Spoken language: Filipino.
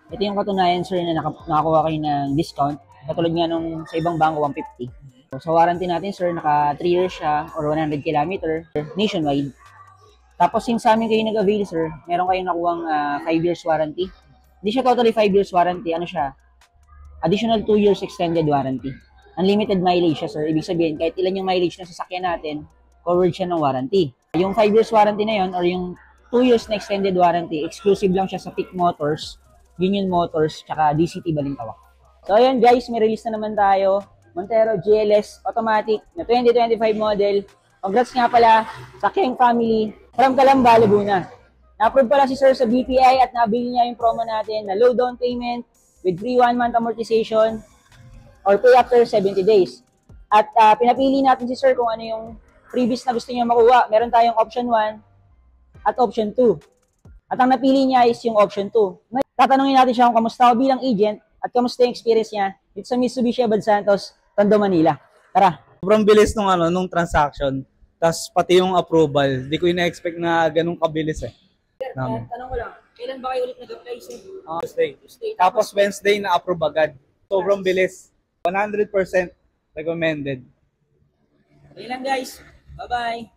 Ito yung katunayan, sir, na nakakuha kayo ng discount. Katulad nga nung sa ibang bangko, 150. So, sa warranty natin, sir, naka 3 years siya or 100 km nationwide. Tapos yung sa amin kayo nag-avail, sir, meron kayong nakuhang 5 years warranty. Hindi siya totally 5 years warranty. Ano siya? Additional 2 years extended warranty. Unlimited mileage siya, sir. Ibig sabihin, kahit ilan yung mileage na sasakyan natin, covered siya ng warranty. Yung 5 years warranty na yon or yung 2 years na extended warranty, exclusive lang siya sa Peak Motors, Union Motors, tsaka DCT Balintawak. So ayan guys, may release na naman tayo. Montero GLS Automatic na 2025 model. Congrats nga pala sa Keng family from Calamba, Laguna. Na-approve pala si sir sa BPI at nabili niya yung promo natin na low down payment with free 1-month amortization or pay after 70 days. At pinapili natin si sir kung ano yung freebies na gusto niya makuha. Meron tayong option 1 at option 2. At ang napili niya is yung option 2. Tatanungin natin siya kung kamusta ako bilang agent at kamusta yung experience niya dito sa Mitsubishi Abad Santos, Tondo, Manila. Tara! Sobrang bilis nung transaction. Tapos pati yung approval. Di ko ina-expect na ganun kabilis eh. Tanong ko lang, kailan ba kayo ulit nag-apply sir? Tuesday. Tapos Wednesday na-approve agad. Sobrang bilis. 100% recommended. Ayun lang guys. Bye-bye!